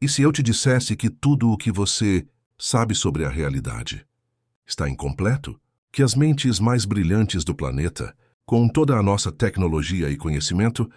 E se eu te dissesse que tudo o que você sabe sobre a realidade está incompleto? Que as mentes mais brilhantes do planeta, com toda a nossa tecnologia e conhecimento,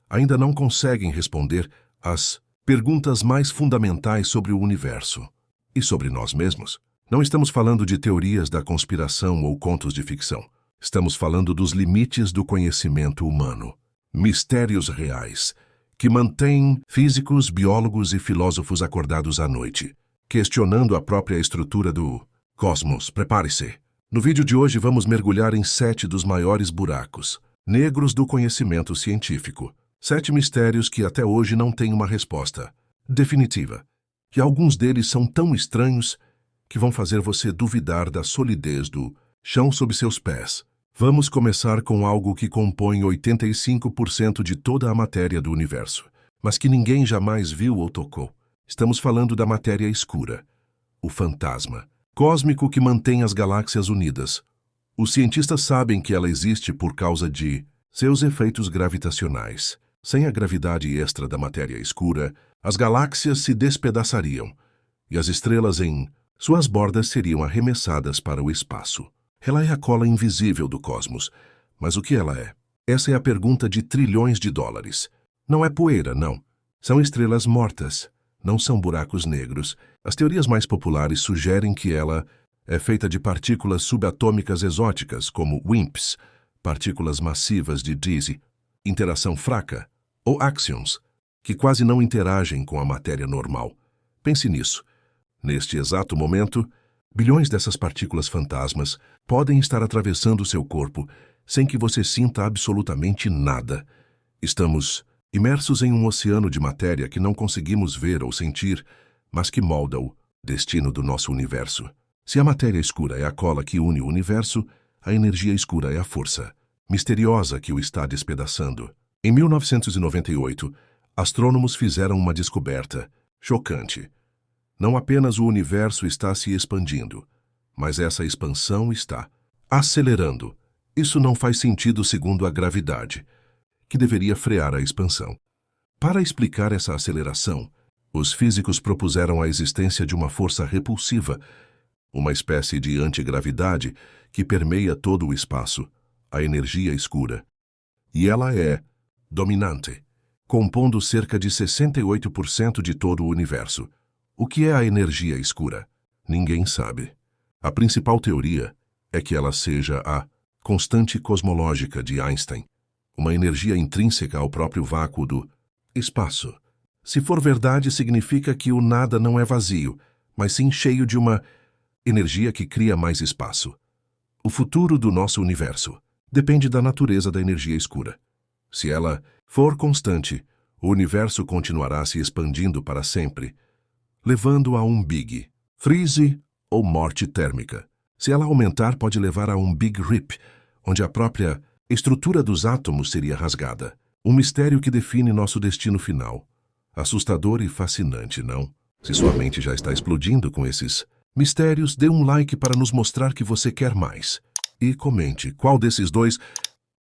ainda não conseguem responder às perguntas mais fundamentais sobre o universo e sobre nós mesmos? Não estamos falando de teorias da conspiração ou contos de ficção. Estamos falando dos limites do conhecimento humano. Mistérios reais que mantêm físicos, biólogos e filósofos acordados à noite, questionando a própria estrutura do cosmos. Prepare-se. No vídeo de hoje vamos mergulhar em 7 dos maiores buracos negros do conhecimento científico. 7 mistérios que até hoje não têm uma resposta definitiva. E alguns deles são tão estranhos que vão fazer você duvidar da solidez do chão sob seus pés. Vamos começar com algo que compõe 85% de toda a matéria do universo, mas que ninguém jamais viu ou tocou. Estamos falando da matéria escura, o fantasma cósmico que mantém as galáxias unidas. Os cientistas sabem que ela existe por causa de seus efeitos gravitacionais. Sem a gravidade extra da matéria escura, as galáxias se despedaçariam e as estrelas em suas bordas seriam arremessadas para o espaço. Ela é a cola invisível do cosmos. Mas o que ela é? Essa é a pergunta de trilhões de dólares. Não é poeira, não. São estrelas mortas. Não são buracos negros. As teorias mais populares sugerem que ela é feita de partículas subatômicas exóticas, como WIMPs, partículas massivas de Dizzy, interação fraca, ou axions, que quase não interagem com a matéria normal. Pense nisso. Neste exato momento, bilhões dessas partículas fantasmas podem estar atravessando seu corpo sem que você sinta absolutamente nada. Estamos imersos em um oceano de matéria que não conseguimos ver ou sentir, mas que molda o destino do nosso universo. Se a matéria escura é a cola que une o universo, a energia escura é a força misteriosa que o está despedaçando. Em 1998, astrônomos fizeram uma descoberta chocante. Não apenas o universo está se expandindo, mas essa expansão está acelerando. Isso não faz sentido segundo a gravidade, que deveria frear a expansão. Para explicar essa aceleração, os físicos propuseram a existência de uma força repulsiva, uma espécie de antigravidade que permeia todo o espaço, a energia escura. E ela é dominante, compondo cerca de 68% de todo o universo. O que é a energia escura? Ninguém sabe. A principal teoria é que ela seja a constante cosmológica de Einstein, uma energia intrínseca ao próprio vácuo do espaço. Se for verdade, significa que o nada não é vazio, mas sim cheio de uma energia que cria mais espaço. O futuro do nosso universo depende da natureza da energia escura. Se ela for constante, o universo continuará se expandindo para sempre, levando a um Big Freeze ou morte térmica. Se ela aumentar, pode levar a um Big Rip, onde a própria estrutura dos átomos seria rasgada. Um mistério que define nosso destino final. Assustador e fascinante, não? Se sua mente já está explodindo com esses mistérios, dê um like para nos mostrar que você quer mais. E comente qual desses 2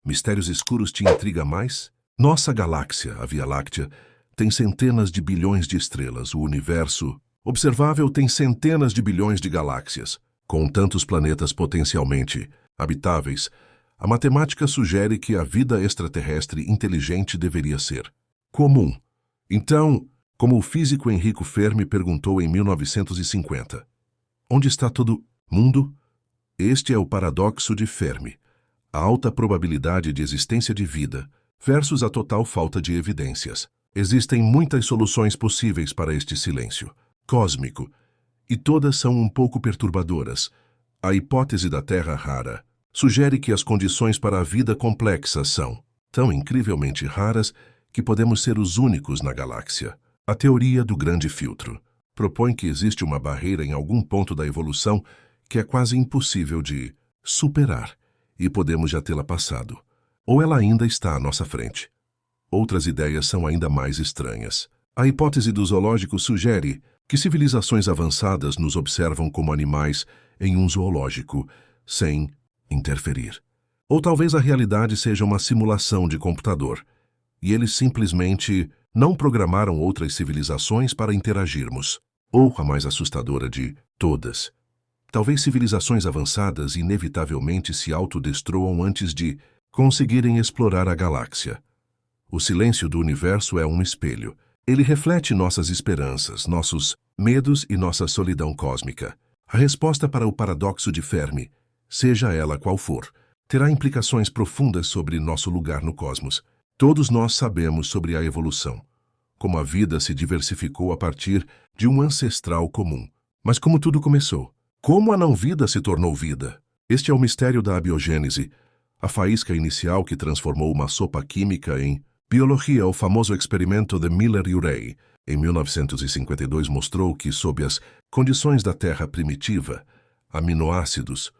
mistérios escuros te intriga mais. Nossa galáxia, a Via Láctea, tem centenas de bilhões de estrelas. O universo observável tem centenas de bilhões de galáxias. Com tantos planetas potencialmente habitáveis, a matemática sugere que a vida extraterrestre inteligente deveria ser comum. Então, como o físico Enrico Fermi perguntou em 1950, onde está todo mundo? Este é o paradoxo de Fermi, a alta probabilidade de existência de vida versus a total falta de evidências. Existem muitas soluções possíveis para este silêncio cósmico, e todas são um pouco perturbadoras. A hipótese da Terra rara sugere que as condições para a vida complexa são tão incrivelmente raras que podemos ser os únicos na galáxia. A teoria do grande filtro propõe que existe uma barreira em algum ponto da evolução que é quase impossível de superar, e podemos já tê-la passado. Ou ela ainda está à nossa frente. Outras ideias são ainda mais estranhas. A hipótese do zoológico sugere que civilizações avançadas nos observam como animais em um zoológico, sem interferir. Ou talvez a realidade seja uma simulação de computador, e eles simplesmente não programaram outras civilizações para interagirmos. Ou a mais assustadora de todas. Talvez civilizações avançadas inevitavelmente se autodestruam antes de conseguirem explorar a galáxia. O silêncio do universo é um espelho. Ele reflete nossas esperanças, nossos medos e nossa solidão cósmica. A resposta para o paradoxo de Fermi, seja ela qual for, terá implicações profundas sobre nosso lugar no cosmos. Todos nós sabemos sobre a evolução, como a vida se diversificou a partir de um ancestral comum. Mas como tudo começou? Como a não-vida se tornou vida? Este é o mistério da abiogênese, a faísca inicial que transformou uma sopa química em biologia. O famoso experimento de Miller e Urey, em 1952, mostrou que, sob as condições da Terra primitiva, aminoácidos,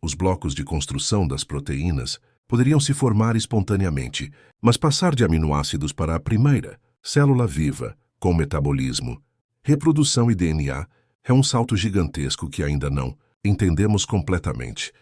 os blocos de construção das proteínas, poderiam se formar espontaneamente, mas passar de aminoácidos para a primeira célula viva, com metabolismo, reprodução e DNA, é um salto gigantesco que ainda não entendemos completamente.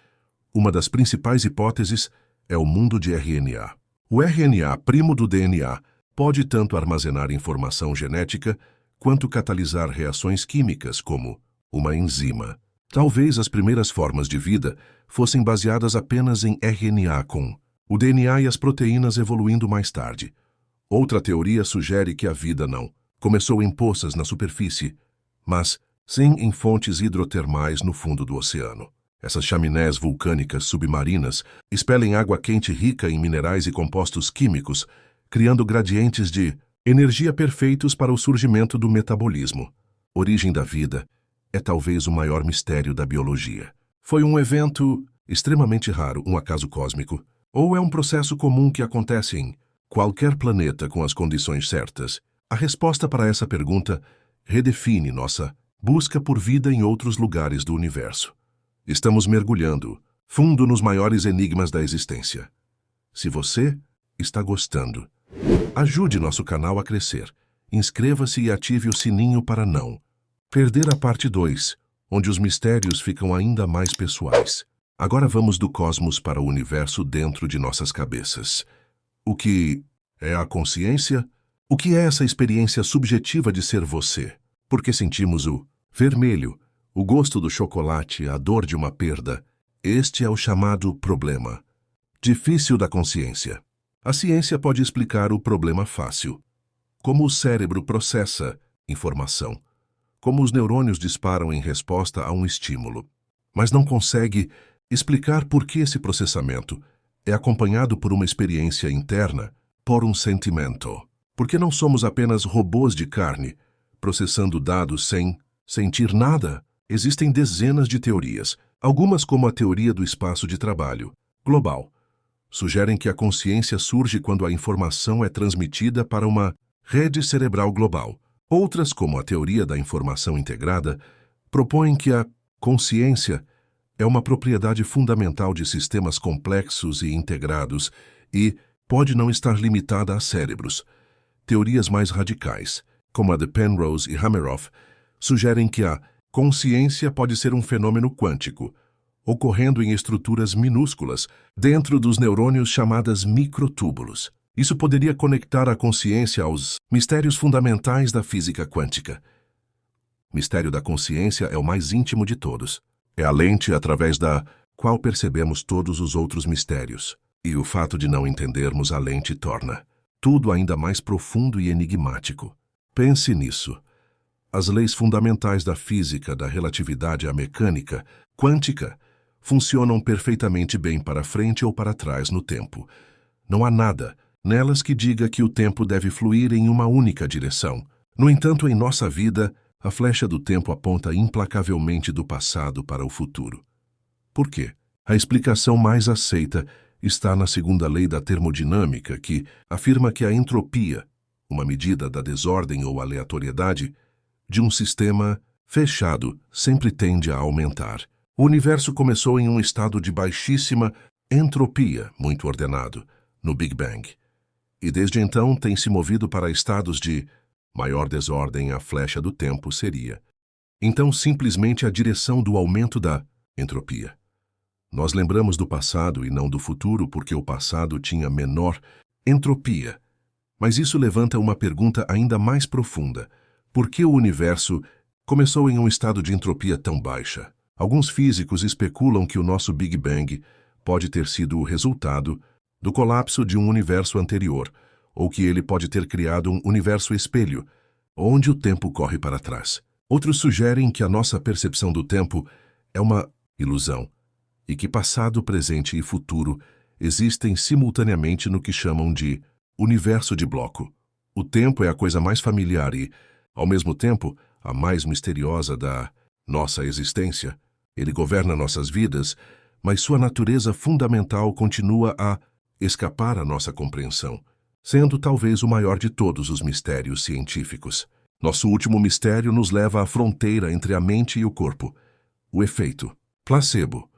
Uma das principais hipóteses é o mundo de RNA. O RNA, primo do DNA, pode tanto armazenar informação genética quanto catalisar reações químicas, como uma enzima. Talvez as primeiras formas de vida fossem baseadas apenas em RNA, com o DNA e as proteínas evoluindo mais tarde. Outra teoria sugere que a vida não começou em poças na superfície, mas sim em fontes hidrotermais no fundo do oceano. Essas chaminés vulcânicas submarinas expelem água quente rica em minerais e compostos químicos, criando gradientes de energia perfeitos para o surgimento do metabolismo. Origem da vida é talvez o maior mistério da biologia. Foi um evento extremamente raro, um acaso cósmico, ou é um processo comum que acontece em qualquer planeta com as condições certas? A resposta para essa pergunta redefine nossa busca por vida em outros lugares do universo. Estamos mergulhando fundo nos maiores enigmas da existência. Se você está gostando, ajude nosso canal a crescer. Inscreva-se e ative o sininho para não perder a parte 2, onde os mistérios ficam ainda mais pessoais. Agora vamos do cosmos para o universo dentro de nossas cabeças. O que é a consciência? O que é essa experiência subjetiva de ser você? Por que sentimos o vermelho, o gosto do chocolate, a dor de uma perda? Este é o chamado problema difícil da consciência. A ciência pode explicar o problema fácil. Como o cérebro processa informação. Como os neurônios disparam em resposta a um estímulo. Mas não consegue explicar por que esse processamento é acompanhado por uma experiência interna, por um sentimento. Porque não somos apenas robôs de carne, processando dados sem sentir nada. Existem dezenas de teorias, algumas como a teoria do espaço de trabalho global. Sugerem que a consciência surge quando a informação é transmitida para uma rede cerebral global. Outras, como a teoria da informação integrada, propõem que a consciência é uma propriedade fundamental de sistemas complexos e integrados e pode não estar limitada a cérebros. Teorias mais radicais, como a de Penrose e Hameroff, sugerem que a consciência pode ser um fenômeno quântico, ocorrendo em estruturas minúsculas dentro dos neurônios chamadas microtúbulos. Isso poderia conectar a consciência aos mistérios fundamentais da física quântica. O mistério da consciência é o mais íntimo de todos. É a lente através da qual percebemos todos os outros mistérios. E o fato de não entendermos a lente torna tudo ainda mais profundo e enigmático. Pense nisso. As leis fundamentais da física, da relatividade à mecânica quântica, funcionam perfeitamente bem para frente ou para trás no tempo. Não há nada nelas que diga que o tempo deve fluir em uma única direção. No entanto, em nossa vida, a flecha do tempo aponta implacavelmente do passado para o futuro. Por quê? A explicação mais aceita está na segunda lei da termodinâmica, que afirma que a entropia, uma medida da desordem ou aleatoriedade, de um sistema fechado, sempre tende a aumentar. O universo começou em um estado de baixíssima entropia, muito ordenado, no Big Bang. E desde então tem se movido para estados de maior desordem. A flecha do tempo seria, então, simplesmente a direção do aumento da entropia. Nós lembramos do passado e não do futuro porque o passado tinha menor entropia, Mas isso levanta uma pergunta ainda mais profunda. Por que o universo começou em um estado de entropia tão baixa? Alguns físicos especulam que o nosso Big Bang pode ter sido o resultado do colapso de um universo anterior, ou que ele pode ter criado um universo espelho, onde o tempo corre para trás. Outros sugerem que a nossa percepção do tempo é uma ilusão, e que passado, presente e futuro existem simultaneamente no que chamam de universo de bloco. O tempo é a coisa mais familiar e, ao mesmo tempo, a mais misteriosa da nossa existência. Ele governa nossas vidas, mas sua natureza fundamental continua a escapar à nossa compreensão, sendo talvez o maior de todos os mistérios científicos. Nosso último mistério nos leva à fronteira entre a mente e o corpo. O efeito placebo.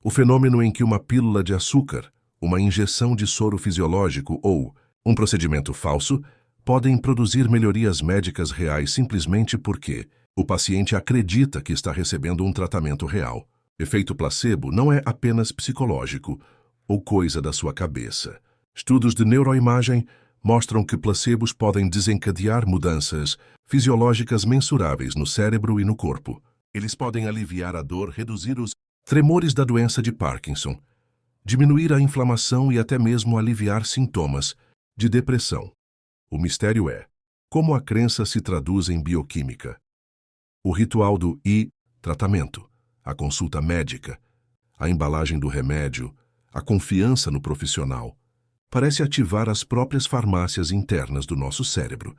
O fenômeno em que uma pílula de açúcar, uma injeção de soro fisiológico ou um procedimento falso podem produzir melhorias médicas reais simplesmente porque o paciente acredita que está recebendo um tratamento real. Efeito placebo não é apenas psicológico ou coisa da sua cabeça. Estudos de neuroimagem mostram que placebos podem desencadear mudanças fisiológicas mensuráveis no cérebro e no corpo. Eles podem aliviar a dor, reduzir os tremores da doença de Parkinson, diminuir a inflamação e até mesmo aliviar sintomas de depressão. O mistério é como a crença se traduz em bioquímica. O ritual do tratamento, a consulta médica, a embalagem do remédio, a confiança no profissional, parece ativar as próprias farmácias internas do nosso cérebro,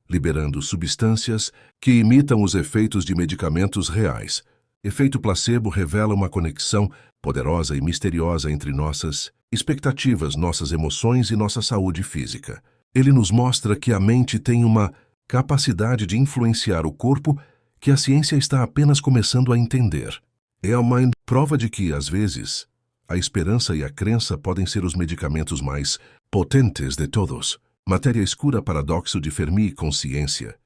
liberando substâncias que imitam os efeitos de medicamentos reais. Efeito placebo revela uma conexão poderosa e misteriosa entre nossas expectativas, nossas emoções e nossa saúde física. Ele nos mostra que a mente tem uma capacidade de influenciar o corpo que a ciência está apenas começando a entender. É uma prova de que, às vezes, a esperança e a crença podem ser os medicamentos mais potentes de todos. Matéria escura, paradoxo de Fermi e consciência.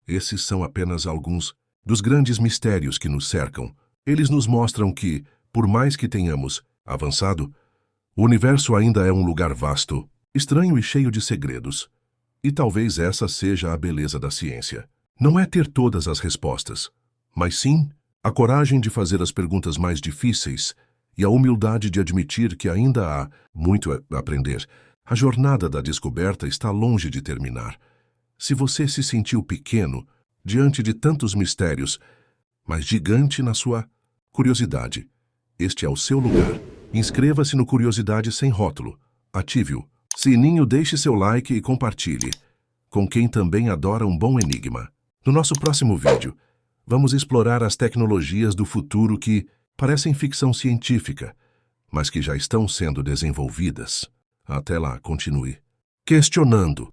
Esses são apenas alguns dos grandes mistérios que nos cercam. Eles nos mostram que, por mais que tenhamos avançado, o universo ainda é um lugar vasto, estranho e cheio de segredos. E talvez essa seja a beleza da ciência. Não é ter todas as respostas, mas sim a coragem de fazer as perguntas mais difíceis e a humildade de admitir que ainda há muito a aprender. A jornada da descoberta está longe de terminar. Se você se sentiu pequeno diante de tantos mistérios, mas gigante na sua curiosidade, este é o seu lugar. Inscreva-se no Curiosidade Sem Rótulo. Ative-o sininho, deixe seu like e compartilhe com quem também adora um bom enigma. No nosso próximo vídeo, vamos explorar as tecnologias do futuro que parecem ficção científica, mas que já estão sendo desenvolvidas. Até lá, continue questionando.